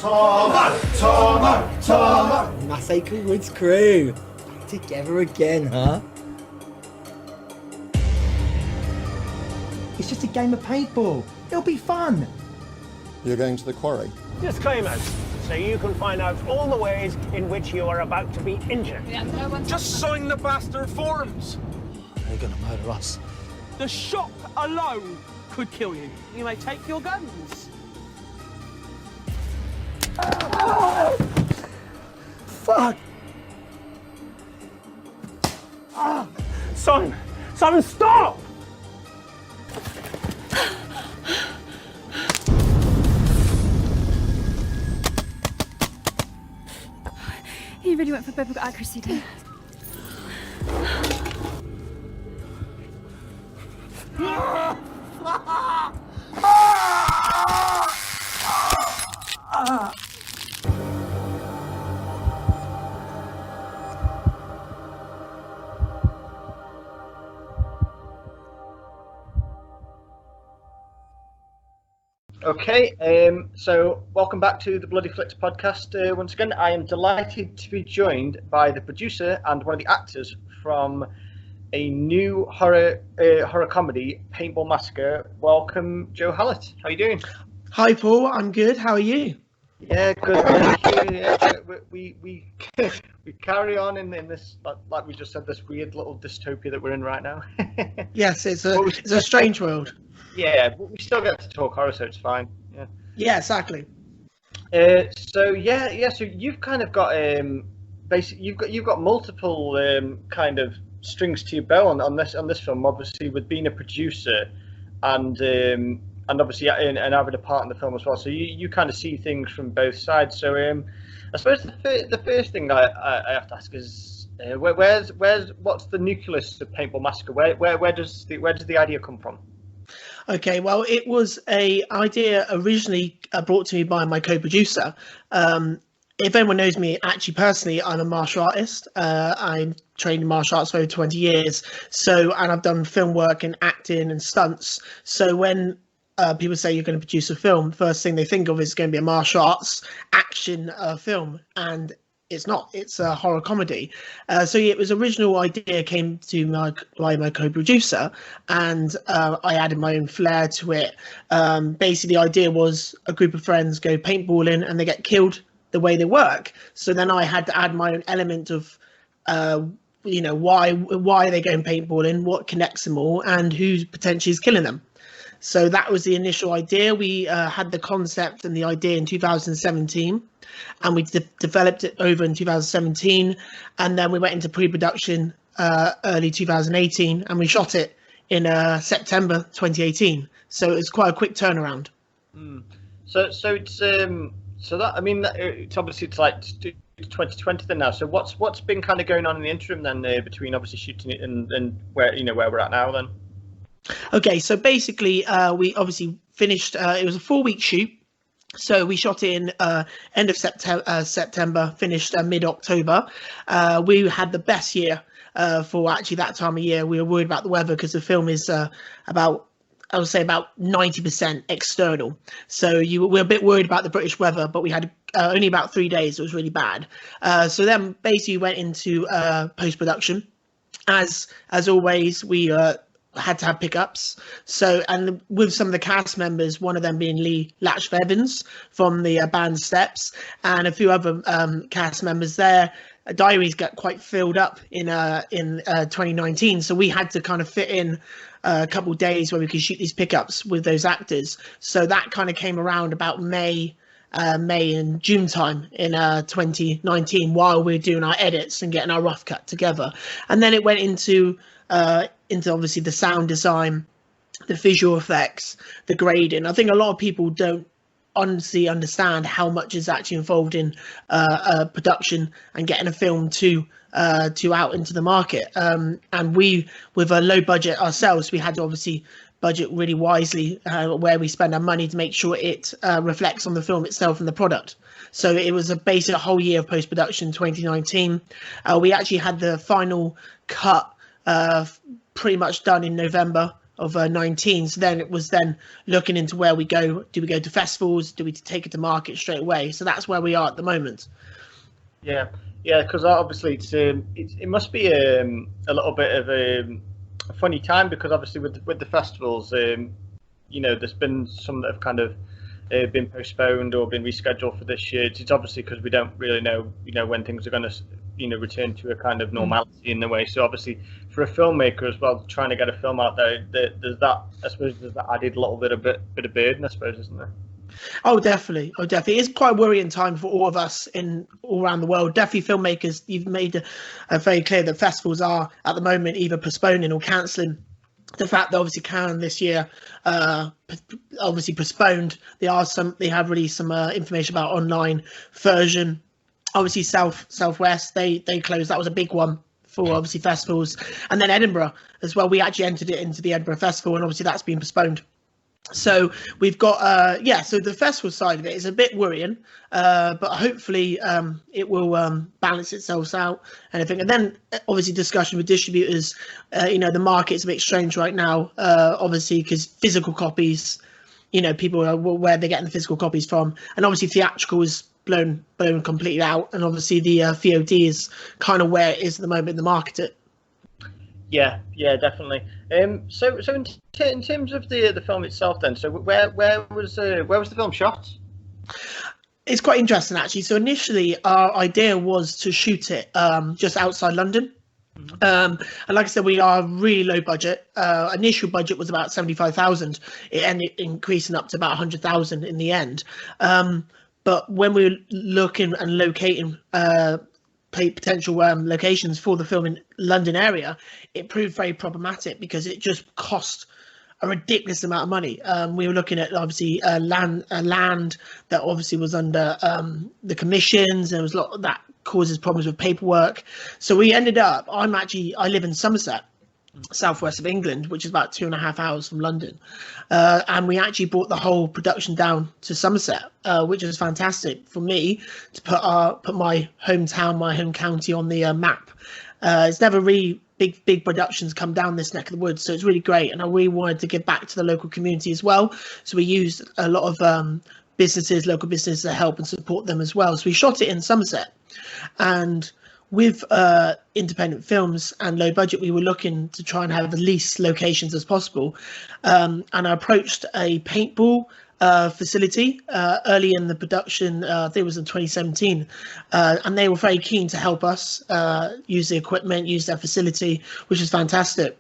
Tomo! Mass Acre Woods crew, back together again, huh? It's just a game of paintball. It'll be fun. You're going to the quarry? Disclaimers, so you can find out all the ways in which you are about to be injured. Just sign the bastard forms. They're gonna murder us. The shock alone could kill you. You may take your guns. Fuck! Son, stop! He really went for biblical accuracy, didn't Okay, so welcome back to the Bloody Flicks podcast. Once again, I am delighted to be joined by the producer and one of the actors from a new horror comedy, Paintball Massacre. Welcome, Joe Hallett. How are you doing? Hi, Paul. I'm good. How are you? Yeah, good. Thank you. Yeah, we carry on in this, like we just said, this weird little dystopia that we're in right now. Yes, it's a strange world. Yeah, but we still get to talk horror, so it's fine. Yeah. Yeah, exactly. So you've kind of got basically you've got multiple kind of strings to your bow on this film. Obviously, with being a producer and obviously having a part in the film as well. So you kind of see things from both sides. So I suppose the first thing I have to ask is what's the nucleus of Paintball Massacre? Where does the idea come from? Okay, well, it was a idea originally brought to me by my co-producer. If anyone knows me, actually personally, I'm a martial artist. I'm trained in martial arts for over 20 years. And I've done film work and acting and stunts. So when people say you're going to produce a film, first thing they think of is going to be a martial arts action film, and it's not. It's a horror comedy. It was original idea came to my co-producer, and I added my own flair to it. Basically, the idea was a group of friends go paintballing and they get killed the way they work. So then I had to add my own element of, why are they going paintballing, what connects them all, and who potentially is killing them. So that was the initial idea. We had the concept and the idea in 2017, and we developed it over in 2017, and then we went into pre-production early 2018, and we shot it in September 2018. So it's quite a quick turnaround. So it's it's obviously it's like 2020 then now. So what's been kind of going on in the interim then between obviously shooting it and where we're at now then? Okay, so basically we obviously finished. It was a 4-week shoot. So we shot it in end of September, finished mid-October. We had the best year for actually that time of year. We were worried about the weather because the film is about 90% external. So we're a bit worried about the British weather, but we had only about 3 days. It was really bad. So then basically went into post-production. As always, we had to have pickups. So, and with some of the cast members, one of them being Lee Latchford-Evans from the band Steps, and a few other cast members there. Diaries got quite filled up in 2019, so we had to kind of fit in a couple of days where we could shoot these pickups with those actors. So that kind of came around about May and June time in 2019 while we were doing our edits and getting our rough cut together. And then it went into obviously the sound design, the visual effects, the grading. I think a lot of people don't honestly understand how much is actually involved in production and getting a film to out into the market. And we, with a low budget ourselves, we had to obviously budget really wisely where we spend our money to make sure it reflects on the film itself and the product. So it was basically a whole year of post-production, 2019. We actually had the final cut pretty much done in November of 19. So then it was then looking into where we go. Do we go to festivals? Do we take it to market straight away? So that's where we are at the moment. Yeah, because obviously it must be a little bit of a funny time, because obviously with the festivals, there's been some that have kind of been postponed or been rescheduled for this year. It's obviously because we don't really know, when things are going to, return to a kind of normality in a way. So obviously for a filmmaker as well, trying to get a film out there, there's that added little bit of burden, I suppose, isn't there? Oh, definitely. It's quite a worrying time for all of us all around the world. Definitely filmmakers, you've made a very clear that festivals are at the moment either postponing or cancelling. The fact that obviously Cannes this year obviously postponed. They have released some information about online version. Obviously Southwest, they closed. That was a big one for obviously festivals. And then Edinburgh as well. We actually entered it into the Edinburgh Festival, and obviously that's been postponed. So we've got so the festival side of it is a bit worrying, but hopefully it will balance itself out and everything. And then obviously discussion with distributors. The market's a bit strange right now, obviously, because physical copies, people are where they're getting the physical copies from, and obviously theatrical is blown completely out, and obviously the VOD is kind of where it is at the moment in the market. Yeah, definitely. So in terms of the film itself, then, so where was the film shot? It's quite interesting, actually. So initially, our idea was to shoot it just outside London. And like I said, we are really low budget. Initial budget was about 75,000. It ended increasing up to about 100,000 in the end. But when we were looking and locating potential locations for the film in London area, it proved very problematic because it just cost a ridiculous amount of money. We were looking at obviously land that obviously was under the commissions, and there was a lot that causes problems with paperwork. So we ended up, I live in Somerset, southwest of England, which is about 2.5 hours from London, and we actually brought the whole production down to Somerset, which was fantastic for me to put my hometown, my home county on the map. It's never really big productions come down this neck of the woods, so it's really great, and I really wanted to give back to the local community as well. So we used a lot of local businesses to help and support them as well. So we shot it in Somerset, and with independent films and low budget, we were looking to try and have the least locations as possible. And I approached a paintball facility early in the production, I think it was in 2017, and they were very keen to help us use the equipment, use their facility, which is fantastic.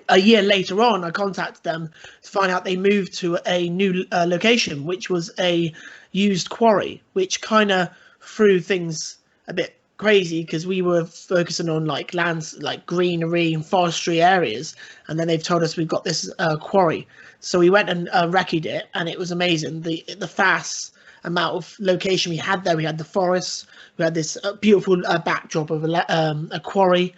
A year later on, I contacted them to find out they moved to a new location, which was a used quarry, which kind of threw things a bit crazy because we were focusing on like lands like greenery and forestry areas, and then they've told us we've got this quarry. So we went and recce'd it, and it was amazing. The vast amount of location we had there. We had the forest, we had this beautiful backdrop of a quarry.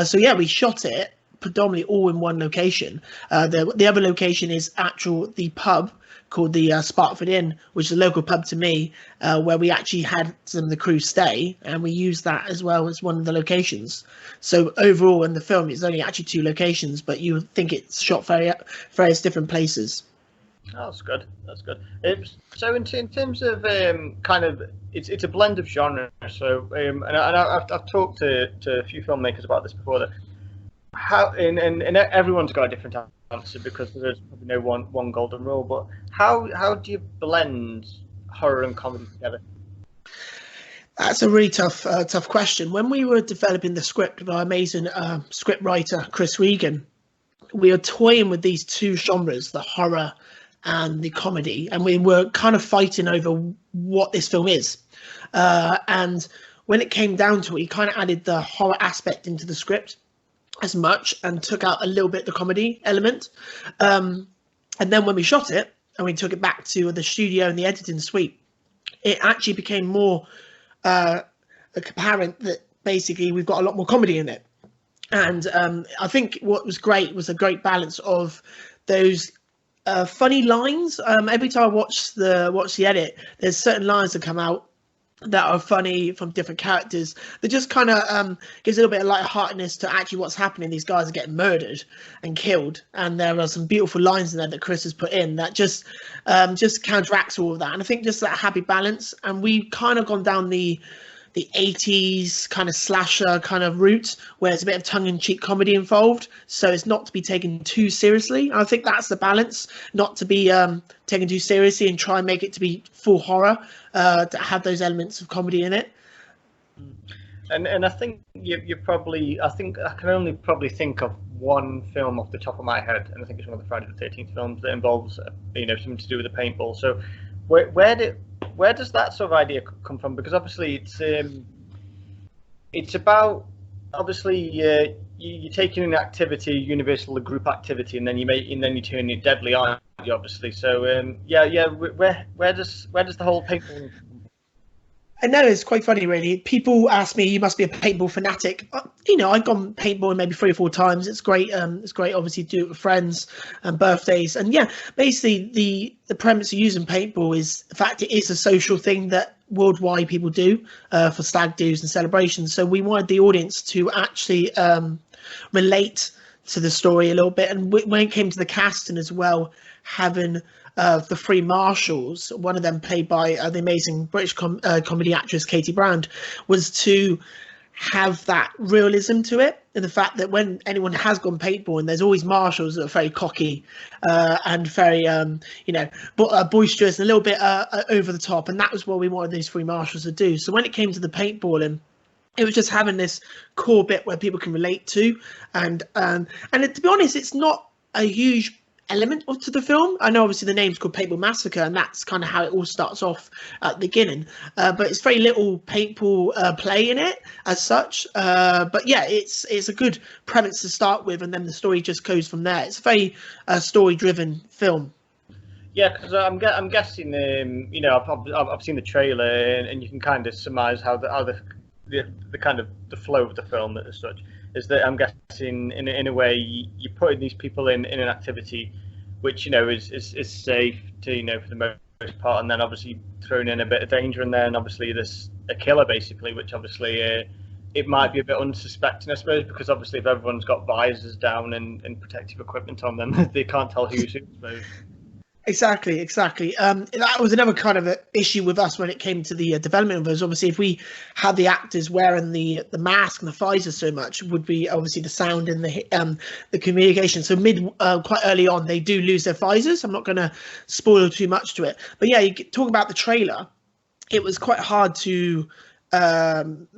So yeah, we shot it predominantly all in one location. The other location is the pub called the Sparkford Inn, which is a local pub to me, where we actually had some of the crew stay, and we used that as well as one of the locations. So overall in the film, it's only actually 2 locations, but you would think it's shot various different places. Oh, that's good. That's good. So in terms of it's a blend of genre. So and I've talked to a few filmmakers about this before. That and everyone's got a different answer because there's probably no one golden rule. But how do you blend horror and comedy together? That's a really tough question. When we were developing the script with our amazing script writer Chris Regan, we were toying with these 2 genres, the horror and the comedy, and we were kind of fighting over what this film is. And when it came down to it, we kind of added the horror aspect into the script as much and took out a little bit the comedy element. And then when we shot it and we took it back to the studio and the editing suite, it actually became more apparent that basically we've got a lot more comedy in it. And I think what was great was a great balance of those funny lines. Every time I watch the edit, there's certain lines that come out that are funny from different characters, that just kind of gives a little bit of lightheartedness to actually what's happening. These guys are getting murdered and killed, and there are some beautiful lines in there that Chris has put in that just counteracts all of that. And I think just that happy balance. And we've kind of gone down the 80s kind of slasher kind of route, where it's a bit of tongue-in-cheek comedy involved, so it's not to be taken too seriously. And I think that's the balance, not to be taken too seriously and try and make it to be full horror, to have those elements of comedy in it. And I think you probably, I can only probably think of one film off the top of my head, and I think it's one of the Friday the 13th films that involves something to do with the paintball. So where does that sort of idea come from? Because obviously it's about, obviously you're taking an activity, universal, a group activity, and then you turn it deadly, aren't you? Obviously, so where does the whole paintball? I know, it's quite funny, really. People ask me, "You must be a paintball fanatic." I've gone paintballing maybe 3 or 4 times. It's great. It's great, obviously, to do it with friends and birthdays. And yeah, basically the premise of using paintball is the fact it is a social thing that worldwide people do for stag do's and celebrations. So we wanted the audience to actually relate to the story a little bit. And when it came to the casting as well, having the 3 marshals, one of them played by the amazing British comedy actress Katie Brand, was to have that realism to it, and the fact that when anyone has gone paintballing, there's always marshals that are very cocky and very boisterous and a little bit over the top, and that was what we wanted these 3 marshals to do. So when it came to the paintballing, it was just having this core bit where people can relate to, and to be honest, it's not a huge element to the film. I know obviously the name's called Paintball Massacre, and that's kind of how it all starts off at the beginning, but it's very little paintball play in it as such, but yeah, it's a good premise to start with, and then the story just goes from there. It's a very story driven film. Yeah, because I'm guessing I've seen the trailer, and you can kind of surmise how the kind of the flow of the film as such is that I'm guessing in a way you're putting these people in an activity which is safe to for the most part, and then obviously throwing in a bit of danger in there, and obviously there's a killer basically, which obviously it might be a bit unsuspecting, I suppose, because obviously if everyone's got visors down and protective equipment on them, they can't tell who's who, I suppose. Exactly. That was another kind of an issue with us when it came to the development of us. Obviously, if we had the actors wearing the mask and the visor so much, would be obviously the sound and the communication. So quite early on, they do lose their visors. I'm not going to spoil too much to it, but yeah, you talk about the trailer. It was quite hard to.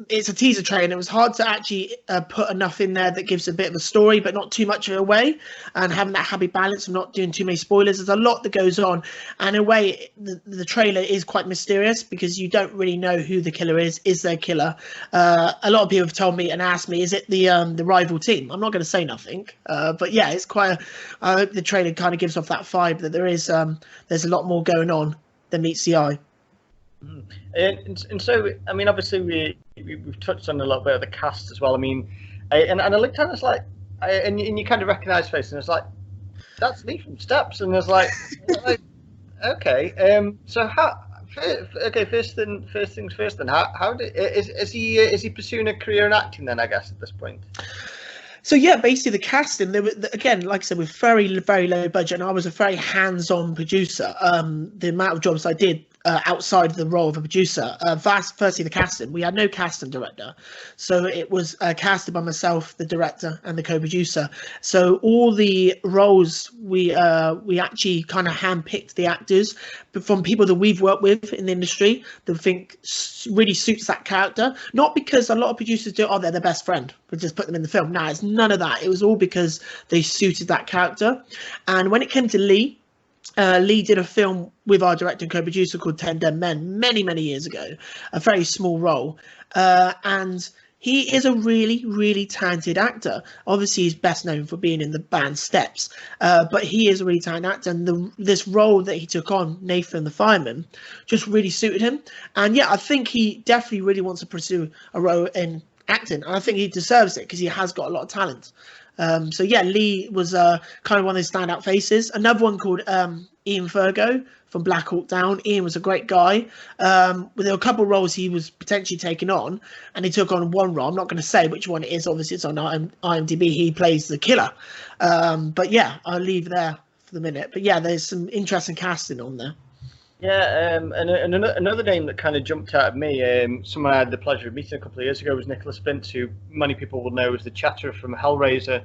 It's a teaser trailer, and it was hard to actually put enough in there that gives a bit of a story, but not too much of it away, and having that happy balance of not doing too many spoilers. There's a lot that goes on, and in a way, the trailer is quite mysterious because you don't really know who the killer is. Is there a killer? A lot of people have told me and asked me, is it the rival team? I'm not going to say nothing, but yeah, it's quite. I hope the trailer kind of gives off that vibe that there's a lot more going on than meets the eye. And so, I mean, obviously we've touched on a little bit of the cast as well. I mean, and I looked at it, it's like, and you kind of recognise face, and it's like, that's Lee from Steps, and it's like, okay, so how? Okay, first things first. Then, is he pursuing a career in acting? Then, I guess at this point. So yeah, basically the casting, they were, again, like I said, with very, very low budget, and I was a very hands-on producer. The amount of jobs I did outside the role of a producer, firstly the casting, we had no casting director, so it was casted by myself, the director, and the co-producer. So all the roles we actually kind of handpicked the actors from people that we've worked with in the industry that we think really suits that character. Not because a lot of producers do, they're their best friend, we just put them in the film. No, it's none of that. It was all because they suited that character. And when it came to Lee, Lee did a film with our director and co-producer called 10 Dead Men many, many years ago, a very small role. And he is a really, really talented actor. Obviously, he's best known for being in the band Steps, but he is a really talented actor. And this role that he took on, Nathan the Fireman, just really suited him. And yeah, I think he definitely really wants to pursue a role in acting. And I think he deserves it because he has got a lot of talent. So yeah, Lee was kind of one of those standout faces. Another one called Ian Virgo from Black Hawk Down. Ian was a great guy. There were a couple of roles he was potentially taking on, and he took on one role. I'm not going to say which one it is. Obviously, it's on IMDb. He plays the killer. But yeah, I'll leave there for the minute. But yeah, there's some interesting casting on there. Yeah, and another name that kind of jumped out at me, someone I had the pleasure of meeting a couple of years ago, was Nicholas Spence, who many people will know as the Chatterer from Hellraiser.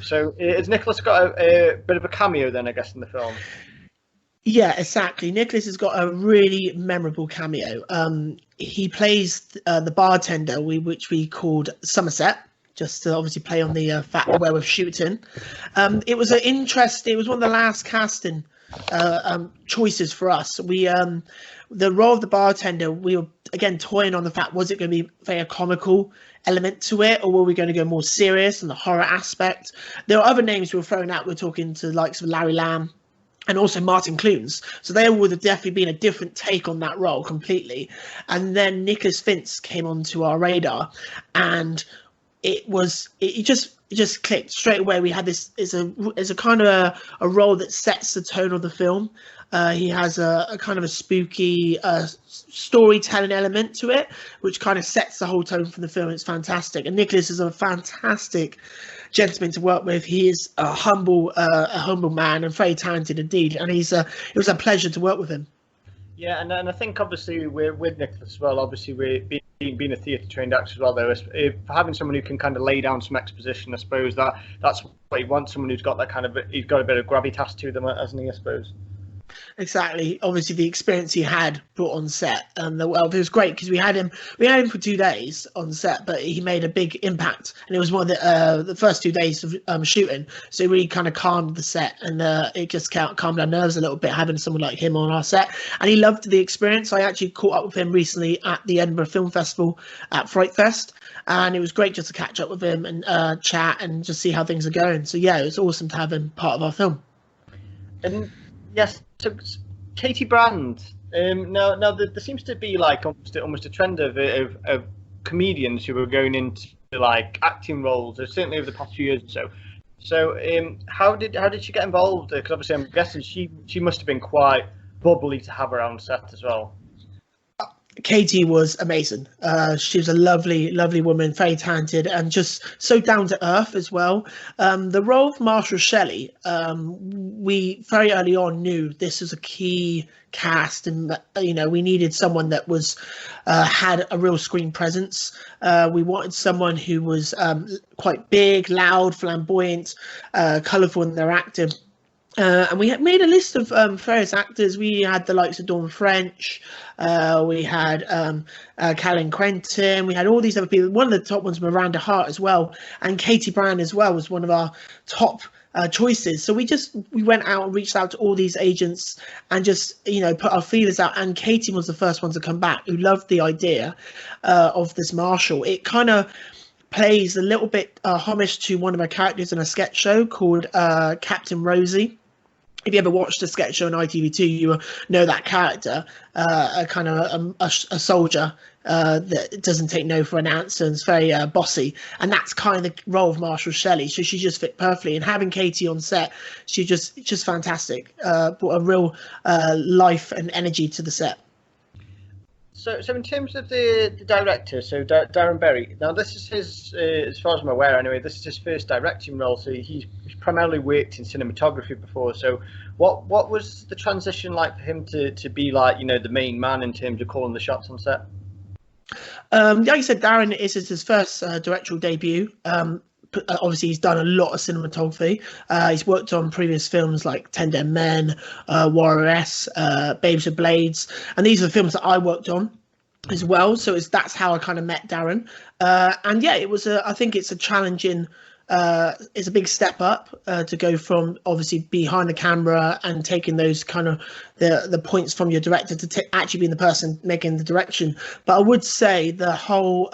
So has Nicholas got a bit of a cameo then, I guess, in the film? Yeah, exactly. Nicholas has got a really memorable cameo. He plays the bartender, which we called Somerset, just to obviously play on the fact where we're shooting. It was one of the last casting choices for us. The role of the bartender, we were again toying on the fact, was it going to be very comical element to it, or were we going to go more serious and the horror aspect? There are other names we were throwing out. We're talking to the likes of Larry Lamb and also Martin Clunes, so there would have definitely been a different take on that role completely. And then Nicholas Spence came onto our radar, and it just clicked straight away. We had this is a kind of a role that sets the tone of the film. He has a kind of a spooky storytelling element to it, which kind of sets the whole tone for the film. It's fantastic, and Nicholas is a fantastic gentleman to work with. He is a humble man and very talented indeed, and it was a pleasure to work with him. Yeah, and I think obviously we're with Nicholas as well. Obviously, we're being a theatre trained actor as well. Though, if having someone who can kind of lay down some exposition, I suppose that's what you want. Someone who's got that kind of he's got a bit of gravitas to them, hasn't he? I suppose. Exactly. Obviously, the experience he had brought on set, and it was great because we had him for 2 days on set, but he made a big impact, and it was one of the first 2 days of shooting. So it really kind of calmed the set, and it just calmed our nerves a little bit having someone like him on our set. And he loved the experience. I actually caught up with him recently at the Edinburgh Film Festival at Fright Fest, and it was great just to catch up with him and chat and just see how things are going. So yeah, it was awesome to have him part of our film. And yes, so Katie Brand. Now there seems to be like almost a trend of comedians who are going into like acting roles, certainly over the past few years or so. So how did she get involved? Because obviously I'm guessing she must have been quite bubbly to have around set as well. Katie was amazing. She was a lovely, lovely woman, very talented, and just so down to earth as well. The role of Marshall Shelley, we very early on knew this was a key cast, and we needed someone that was had a real screen presence. We wanted someone who was quite big, loud, flamboyant, colourful in their acting. And we had made a list of various actors. We had the likes of Dawn French, we had Callan Quentin, we had all these other people. One of the top ones, Miranda Hart as well, and Katie Brand as well was one of our top choices. So we went out and reached out to all these agents and just put our feelers out. And Katie was the first one to come back, who loved the idea of this Marshall. It kind of plays a little bit homage to one of our characters in a sketch show called Captain Rosie. If you ever watched a sketch show on ITV2, you know that character, a kind of a soldier that doesn't take no for an answer and is very bossy. And that's kind of the role of Marshall Shelley. So she just fit perfectly. And having Katie on set, she just fantastic. Brought a real life and energy to the set. So in terms of the director, so Darren Berry. Now this is his, as far as I'm aware, anyway, this is his first directing role. So he's primarily worked in cinematography before. So what was the transition like for him to be like the main man in terms of calling the shots on set? Like I said, Darren, this is his first directorial debut. Obviously, he's done a lot of cinematography. He's worked on previous films like 10 Dead Men, Warrior S, Babes with Blades, and these are the films that I worked on as well. So that's how I kind of met Darren. And yeah, I think it's a challenging. It's a big step up to go from obviously behind the camera and taking those kind of the points from your director to actually being the person making the direction. But I would say the whole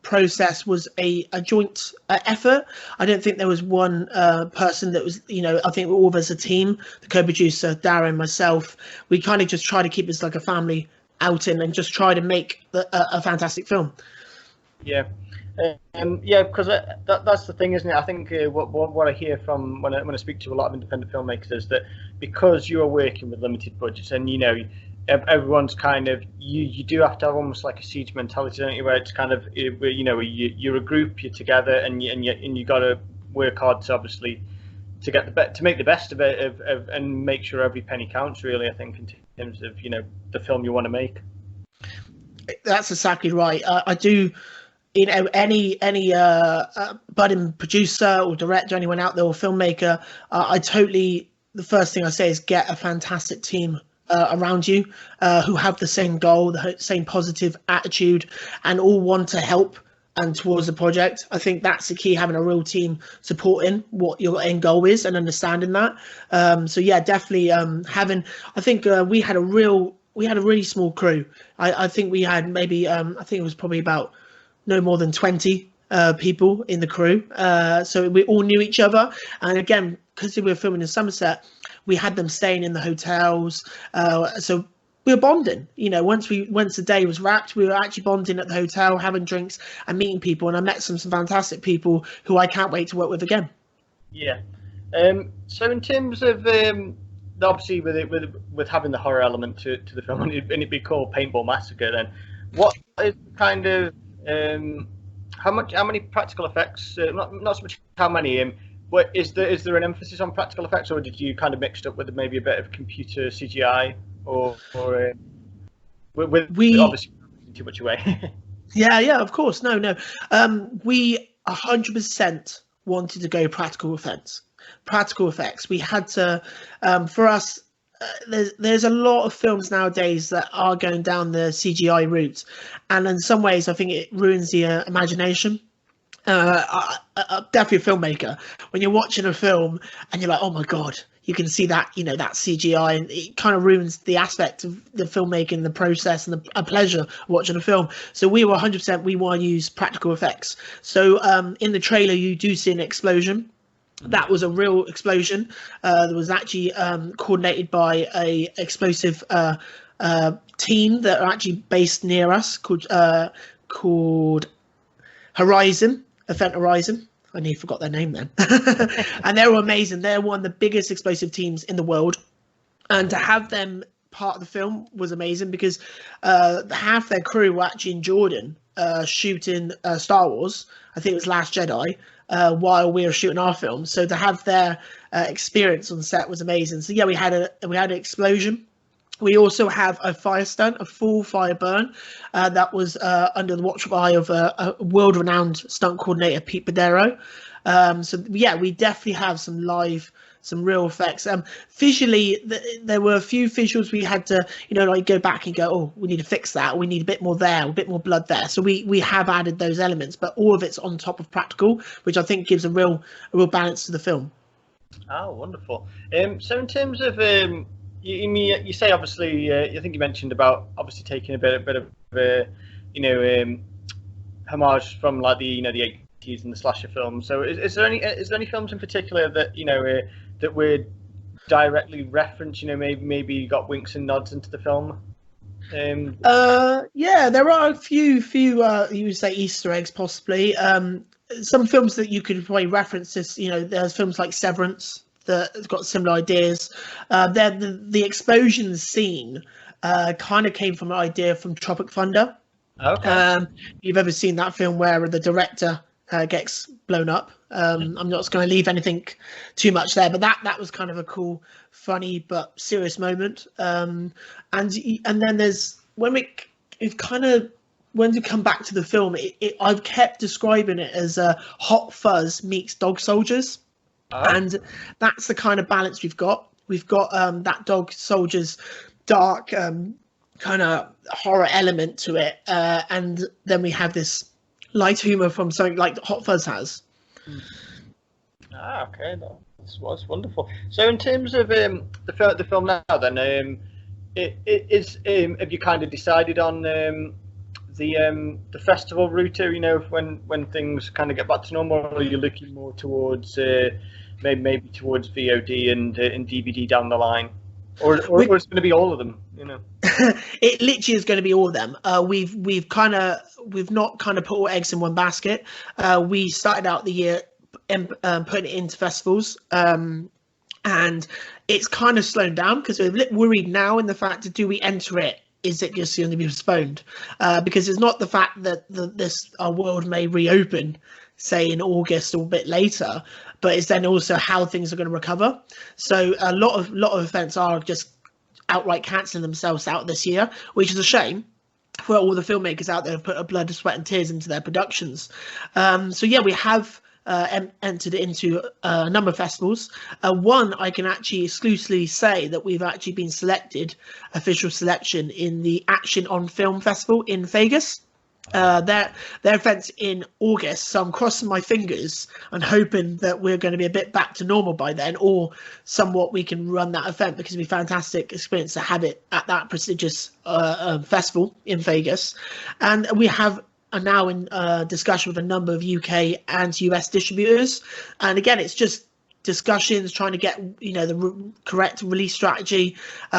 process was a joint effort. I don't think there was one person that was, I think all of us a team, the co-producer, Darren, myself, we kind of just try to keep this like a family outing and just try to make a fantastic film. Yeah. Yeah, because that's the thing, isn't it? I think what I hear from when I speak to a lot of independent filmmakers is that because you are working with limited budgets, and everyone's kind of you do have to have almost like a siege mentality, don't you? Where it's kind of you're a group, you're together, and you got to work hard to obviously to make the best of it, and make sure every penny counts. Really, I think in terms of the film you want to make. That's exactly right. I do. Any budding producer or director, anyone out there or filmmaker, the first thing I say is get a fantastic team around you who have the same goal, the same positive attitude, and all want to help and towards the project. I think that's the key, having a real team supporting what your end goal is and understanding that. So yeah, definitely having. I think we had a really small crew. I think we had maybe I think it was probably about no more than 20 people in the crew. So we all knew each other. And again, because we were filming in Somerset, we had them staying in the hotels. So we were bonding. Once the day was wrapped, we were actually bonding at the hotel, having drinks and meeting people. And I met some fantastic people who I can't wait to work with again. Yeah. So in terms of obviously with having the horror element to the film, and it be called Paintball Massacre, then what is kind of how many practical effects? Not so much how many. What is there an emphasis on practical effects, or did you kind of mixed up with maybe a bit of computer CGI, or we obviously too much away? Yeah, of course. No. We 100% wanted to go practical effects. We had to, for us. There's a lot of films nowadays that are going down the CGI route, and in some ways I think it ruins the imagination. Definitely a filmmaker, when you're watching a film and you're like, oh my god, you can see that that CGI, and it kind of ruins the aspect of the filmmaking, the process, and the pleasure of watching a film. So we were 100%, we want to use practical effects. So in the trailer you do see an explosion. That was a real explosion. That was actually coordinated by a explosive team that are actually based near us called Horizon, Event Horizon. I nearly forgot their name then. And they were amazing. They're one of the biggest explosive teams in the world. And to have them part of the film was amazing, because half their crew were actually in Jordan shooting Star Wars. I think it was Last Jedi. While we were shooting our film, so to have their experience on set was amazing. So yeah, we had an explosion. We also have a fire stunt, a full fire burn, that was under the watchful eye of a world-renowned stunt coordinator, Pete Badero. So yeah, we definitely have some real effects. Visually, there were a few visuals we had to, go back and go, oh, we need to fix that. We need a bit more there, a bit more blood there. So we have added those elements, but all of it's on top of practical, which I think gives a real balance to the film. Oh, wonderful. So in terms of, you say obviously, I think you mentioned about obviously taking a bit of homage from like the the 80s and the slasher films. So is there any films in particular that that were directly referenced? Maybe you got winks and nods into the film. Yeah, there are a few you would say Easter eggs possibly. Some films that you could probably reference this. There's films like Severance that got similar ideas. The explosion scene kind of came from an idea from Tropic Thunder. Okay. You've ever seen that film where the director gets blown up? I'm not just going to leave anything too much there, but that was kind of a cool, funny but serious moment. And then there's when we come back to the film, I've kept describing it as Hot Fuzz meets Dog Soldiers. And that's the kind of balance we've got. We've got that Dog Soldiers dark kind of horror element to it, and then we have this light humor from something like Hot Fuzz has. Okay, that's wonderful. So in terms of the film now, then have you kind of decided on the festival route? When things kind of get back to normal, or are you looking more towards maybe towards VOD and DVD down the line, or it's going to be all of them? It literally is going to be all of them. We've not kind of put all eggs in one basket. We started out the year putting it into festivals, and it's kind of slowed down because we're a bit worried now in the fact that do we enter it? Is it just going to be postponed? Because it's not the fact that our world may reopen, say in August or a bit later, but it's then also how things are going to recover. So a lot of events are just outright cancelling themselves out this year, which is a shame for all the filmmakers out there who've put a blood, sweat and tears into their productions. So yeah, we have entered into a number of festivals. One, I can actually exclusively say that we've actually been selected, official selection, in the Action on Film Festival in Vegas. Their event's in August, so I'm crossing my fingers and hoping that we're going to be a bit back to normal by then, or somewhat we can run that event, because it'd be a fantastic experience to have it at that prestigious festival in Vegas. And we are now in discussion with a number of UK and US distributors, and again, it's just discussions trying to get the correct release strategy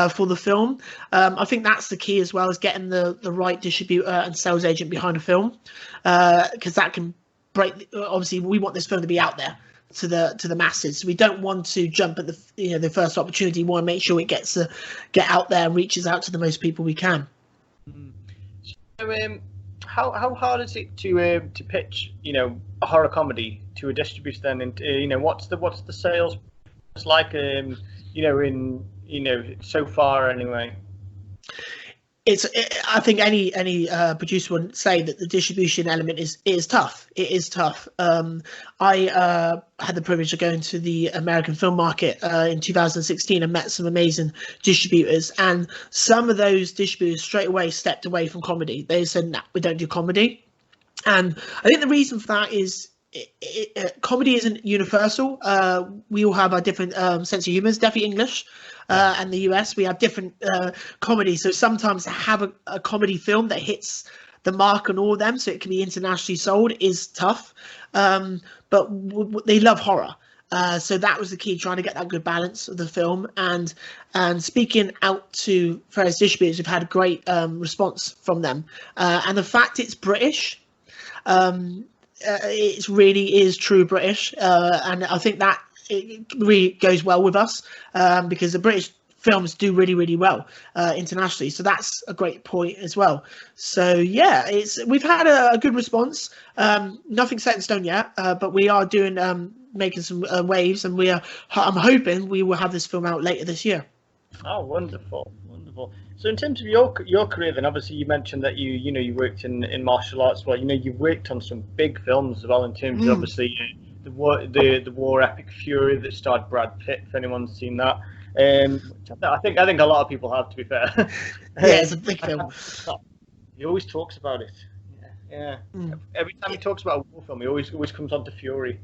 for the film. I think that's the key, as well as getting the right distributor and sales agent behind a film, because that can break. Obviously, we want this film to be out there to the masses. We don't want to jump at the first opportunity. We want to make sure it get out there and reaches out to the most people we can. So, how hard is it to pitch a horror comedy to a distributor then? And what's the sales like so far anyway? I think any producer would say that the distribution element is tough. It is tough. I had the privilege of going to the American film market in 2016 and met some amazing distributors, and some of those distributors straight away stepped away from comedy. They said, "Nah, we don't do comedy," and I think the reason for that is comedy isn't universal. We all have our different sense of humour. It's definitely English. And the US, we have different comedy. So sometimes to have a comedy film that hits the mark on all of them, so it can be internationally sold, is tough. But they love horror. So that was the key, trying to get that good balance of the film. And speaking out to various distributors, we've had a great response from them. And the fact it's British, it really is true British. And I think that it really goes well with us, because the British films do really, really well internationally. So that's a great point as well. So yeah, we've had a good response. Nothing set in stone yet, but we are making some waves, and I'm hoping we will have this film out later this year. Oh, wonderful. So in terms of your career, then obviously you mentioned that you worked in martial arts. Well, you've worked on some big films as well, in terms of obviously the war epic Fury that starred Brad Pitt. If anyone's seen that, I think a lot of people have, to be fair. Yeah, it's a big film. He always talks about it. Yeah. Every time he talks about a war film, he always comes on to Fury.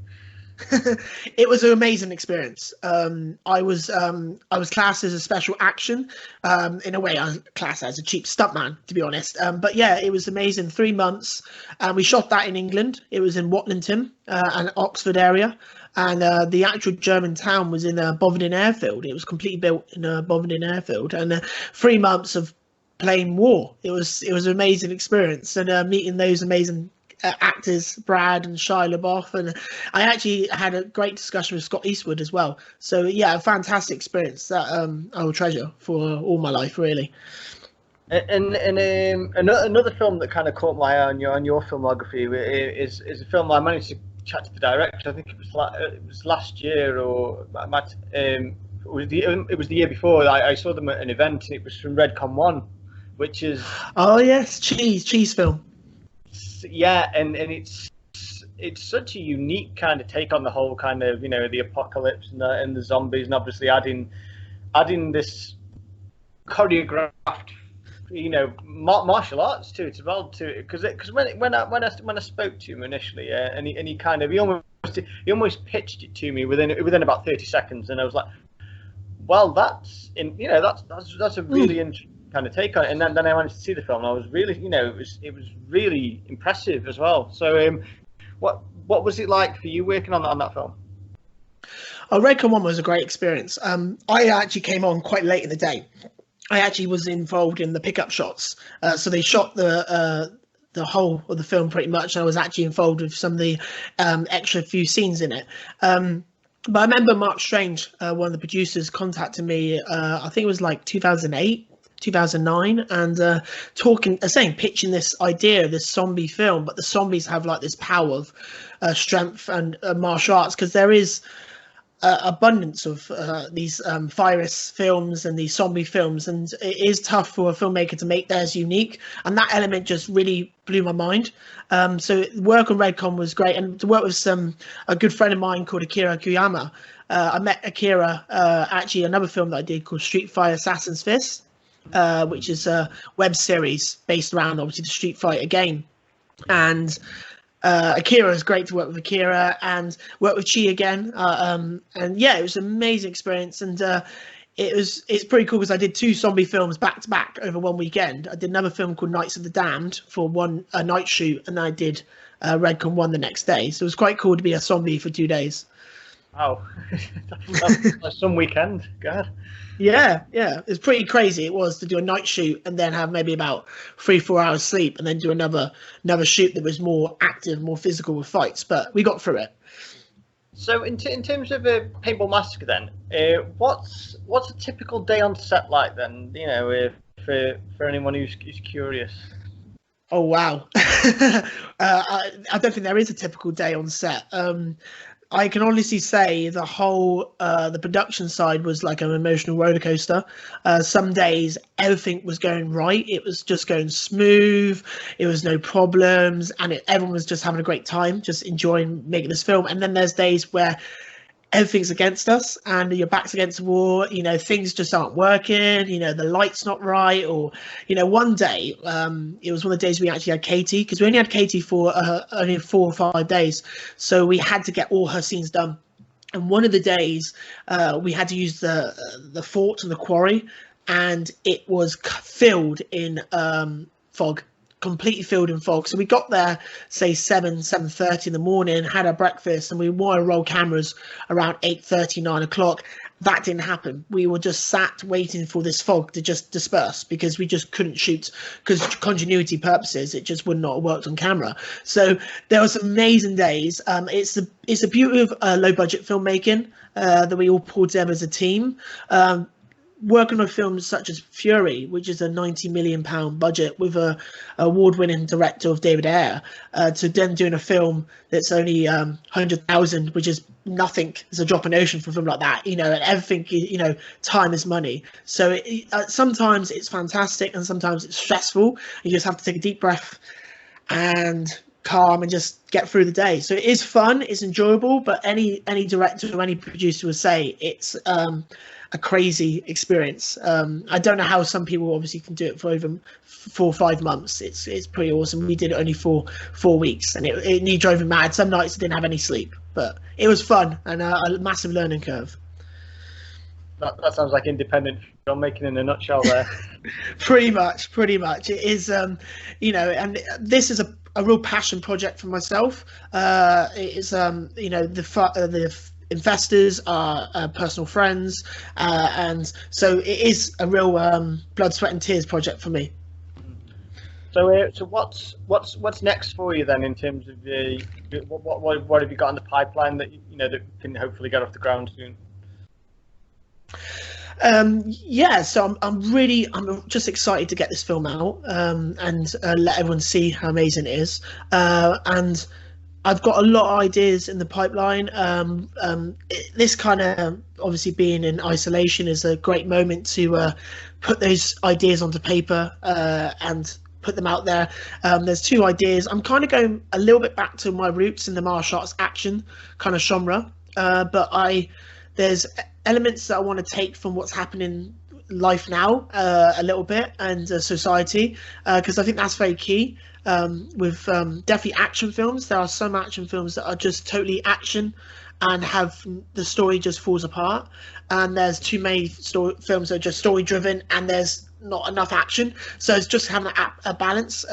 It was an amazing experience. I was classed as a special action. In a way, I was classed as a cheap stuntman, to be honest. But yeah, it was amazing. 3 months, and we shot that in England. It was in Watlington and Oxford area, and the actual German town was in Bovingdon Airfield. It was completely built in Bovingdon Airfield, and 3 months of playing war. It was an amazing experience, and meeting those amazing actors, Brad and Shia LaBeouf, and I actually had a great discussion with Scott Eastwood as well. So yeah, a fantastic experience that I will treasure for all my life, really. And another film that kind of caught my eye on your filmography is a film I managed to chat to the director. I think it was last year, or it was the year before. I saw them at an event, and it was from Redcon 1, which is cheese film. Yeah, and it's such a unique kind of take on the whole kind of the apocalypse and the zombies, and obviously adding this choreographed martial arts to it as well, because when I spoke to him initially, and he almost pitched it to me within about 30 seconds, and I was like, well, that's a really interesting kind of take on it. And then I managed to see the film, and I was really, it was really impressive as well. So what was it like for you working on that film? Redcon 1 was a great experience. I actually came on quite late in the day, I actually was involved in the pickup shots. So they shot the whole of the film pretty much. I was actually involved with some of the extra few scenes in it. But I remember Mark Strange, one of the producers, contacted me. I think it was like 2008. 2009, and pitching this idea of this zombie film, but the zombies have like this power of strength and martial arts, because there is abundance of these virus films and these zombie films, and it is tough for a filmmaker to make theirs unique, and that element just really blew my mind. So work on Redcon was great, and to work with a good friend of mine called Akira Kuyama. I met Akira actually another film that I did called Street Fighter Assassin's Fist, which is a web series based around obviously the Street Fighter game. And Akira is great to work with Akira, and work with Chi again. And yeah, it was an amazing experience. And it's pretty cool because I did 2 zombie films back to back over one weekend. I did another film called Knights of the Damned for a night shoot, and then I did Redcon 1 the next day. So it was quite cool to be a zombie for 2 days. Wow, that's some weekend, God. Yeah, it's pretty crazy. It was to do a night shoot and then have maybe about 3-4 hours sleep, and then do another shoot that was more active, more physical with fights. But we got through it. So in terms of Paintball Massacre, then, what's a typical day on set like? Then, you know, for anyone who's curious. Oh wow, I don't think there is a typical day on set. I can honestly say the whole the production side was like an emotional roller coaster. Some days everything was going right; it was just going smooth. It was no problems, and everyone was just having a great time, just enjoying making this film. And then there's days where everything's against us and your back's against the wall, you know, things just aren't working, you know, the light's not right. Or, you know, one day it was one of the days we actually had Katie, because we only had Katie for only 4 or 5 days, so we had to get all her scenes done. And one of the days we had to use the fort and the quarry, and it was filled in fog, completely filled in fog. So we got there, say 7:30 in the morning, had our breakfast, and we wanted to roll cameras around 8:30, 9 o'clock. That didn't happen. We were just sat waiting for this fog to just disperse, because we just couldn't shoot, because continuity purposes it just would not have worked on camera. So there were some amazing days. It's the beauty of low budget filmmaking, that we all pulled together as a team. Working on films such as Fury, which is a £90 million budget with a award-winning director of David Ayer, to then doing a film that's only 100,000, which is nothing. It's a drop in the ocean for a film like that, you know. And everything, you know, time is money. So sometimes it's fantastic, and sometimes it's stressful. You just have to take a deep breath and calm and just get through the day. So it is fun, it's enjoyable, but any director or any producer would say it's a crazy experience. I don't know how some people obviously can do it for over 4 or 5 months. It's pretty awesome. We did it only for 4 weeks, and it nearly drove me mad. Some nights I didn't have any sleep, but it was fun and a massive learning curve. That sounds like independent filmmaking in a nutshell there. Pretty much. It is, you know, and this is a real passion project for myself. It is, you know, the investors are personal friends, and so it is a real blood, sweat, and tears project for me. So, what's next for you then, in terms of what have you got in the pipeline that you know that can hopefully get off the ground soon? So I'm just excited to get this film out, and let everyone see how amazing it is. And I've got a lot of ideas in the pipeline. This kind of, obviously being in isolation, is a great moment to put those ideas onto paper and put them out there. There's 2 ideas. I'm kind of going a little bit back to my roots in the martial arts action kind of genre, but there's elements that I want to take from what's happening in life now a little bit, and society, because I think that's very key. With definitely action films, there are some action films that are just totally action and have the story just falls apart, and there's too many films that are just story driven and there's not enough action. So it's just having a balance.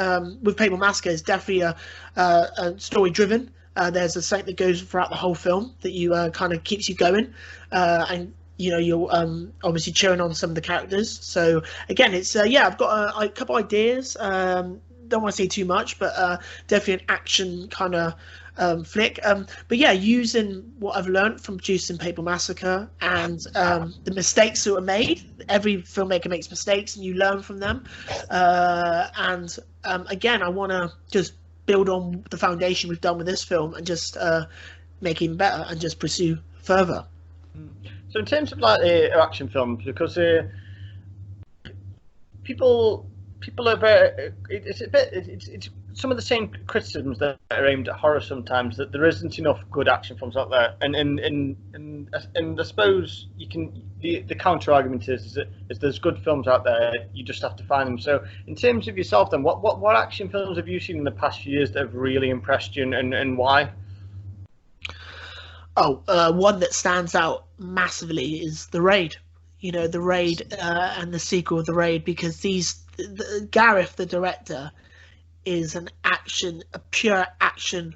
With Paintball Massacre, it's definitely a story driven. There's a something that goes throughout the whole film that you kind of keeps you going, and you're obviously cheering on some of the characters. So again, it's I've got a couple ideas. Don't want to say too much, but definitely an action kind of flick. But yeah, using what I've learned from producing Paintball Massacre and the mistakes that were made. Every filmmaker makes mistakes, and you learn from them. Again, I want to just build on the foundation we've done with this film and just make it even better and just pursue further. So in terms of like action films, because people are very, it's some of the same criticisms that are aimed at horror sometimes, that there isn't enough good action films out there, and I suppose you can, the counter argument is that there's good films out there, you just have to find them. So in terms of yourself then, what action films have you seen in the past few years that have really impressed you, and why? One that stands out massively is The Raid. The Raid and the sequel of The Raid, because Gareth, the director, is a pure action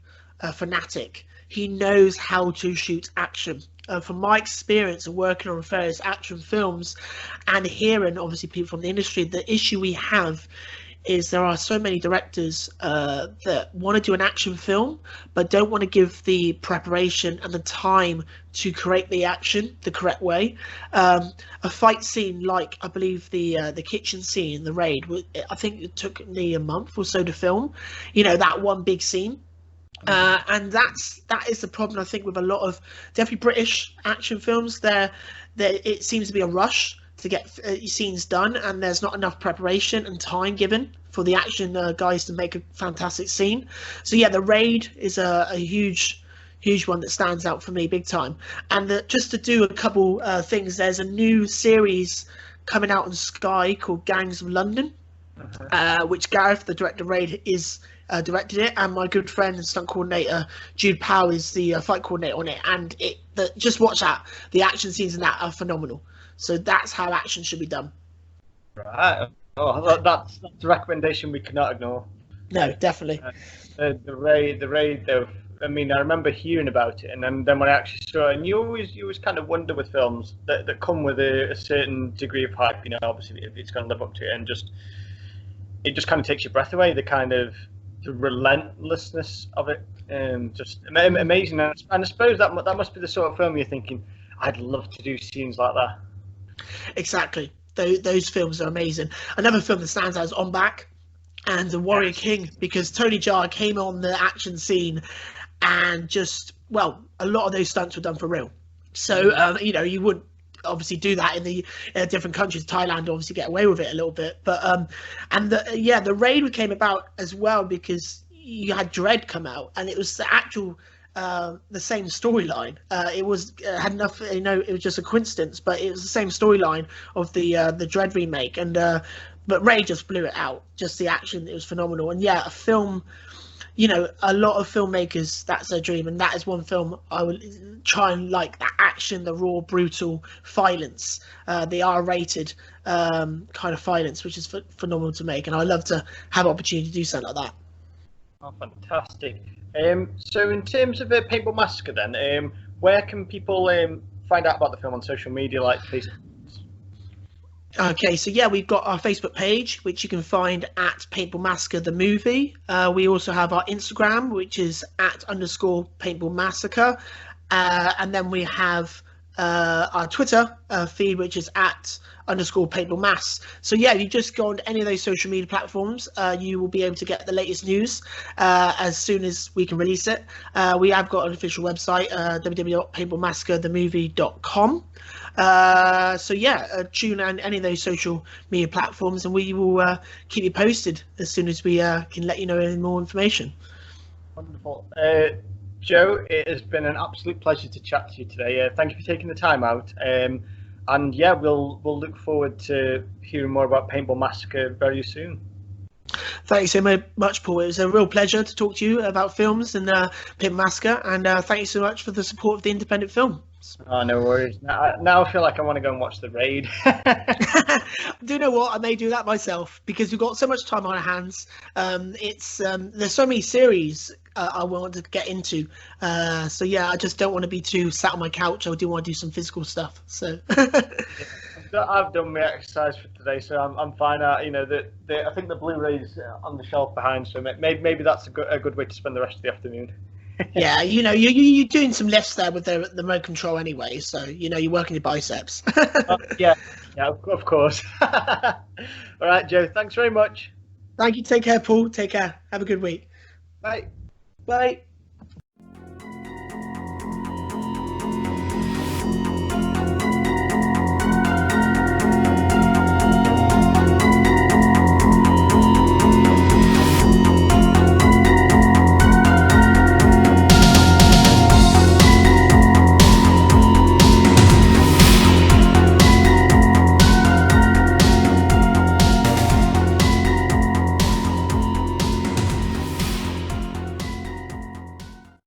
fanatic. He knows how to shoot action. From my experience of working on various action films and hearing obviously people from the industry, the issue we have is there are so many directors that want to do an action film but don't want to give the preparation and the time to create the action the correct way. A fight scene like, I believe, the kitchen scene in The Raid, I think it took me a month or so to film, that one big scene. And that is the problem, I think, with a lot of definitely British action films. There it seems to be a rush to get scenes done, and there's not enough preparation and time given for the action guys to make a fantastic scene. So yeah, The Raid is a huge one that stands out for me big time. And just to do a couple things, there's a new series coming out on Sky called Gangs of London, which Gareth, the director of Raid, is directed it, and my good friend and stunt coordinator Jude Powell is the fight coordinator on it. And just watch that. The action scenes in that are phenomenal. So that's how action should be done. Right. Oh, that's a recommendation we cannot ignore. No, definitely. The Raid. I mean, I remember hearing about it, and then when I actually saw it, and you always kind of wonder with films that come with a certain degree of hype. Obviously it's going to live up to it, and it just kind of takes your breath away. The relentlessness of it, just amazing. And I suppose that must be the sort of film you're thinking, I'd love to do scenes like that. Exactly. Those films are amazing. Another film that stands out is On Back and The Warrior King, because Tony Jaa came on the action scene and a lot of those stunts were done for real. So, you would obviously do that in the different countries. Thailand obviously get away with it a little bit. But, The Raid came about as well because you had Dread come out, and it was the actual the same storyline. It had enough, it was just a coincidence, but it was the same storyline of the Dread remake, and but Ray just blew it out. Just the action, it was phenomenal. And yeah, a film, a lot of filmmakers, that's their dream, and that is one film I would try and like, that action, the raw, brutal violence, the R-rated kind of violence, which is phenomenal to make, and I love to have opportunity to do something like that. Oh, fantastic. So in terms of Paintball Massacre then, where can people find out about the film on social media, like Facebook? Okay, so yeah, we've got our Facebook page, which you can find at Paintball Massacre the movie. We also have our Instagram, which is @_Paintball Massacre, and then we have our Twitter feed, which is @_Paintball Mass. So yeah, if you just go on any of those social media platforms, you will be able to get the latest news as soon as we can release it. We have got an official website, www.paintballmassacrethemovie.com. So yeah, tune in any of those social media platforms, and we will keep you posted as soon as we can let you know any more information. Wonderful. Joe, it has been an absolute pleasure to chat to you today. Thank you for taking the time out. And yeah, we'll look forward to hearing more about Paintball Massacre very soon. Thanks so much, Paul. It was a real pleasure to talk to you about films and Paintball Massacre, and thank you so much for the support of the independent film. Oh, no worries. Now I feel like I want to go and watch The Raid. Do you know what? I may do that myself, because we've got so much time on our hands. There's so many series I want to get into. So yeah, I just don't want to be too sat on my couch. I do want to do some physical stuff. So I've done my exercise for today, so I'm fine. You know, I think the Blu-ray's on the shelf behind, so maybe that's a good way to spend the rest of the afternoon. yeah, you know, you're doing some lifts there with the remote control anyway, so you know you're working your biceps. Yeah, of course. All right, Joe. Thanks very much. Thank you. Take care, Paul. Take care. Have a good week. Bye. Bye.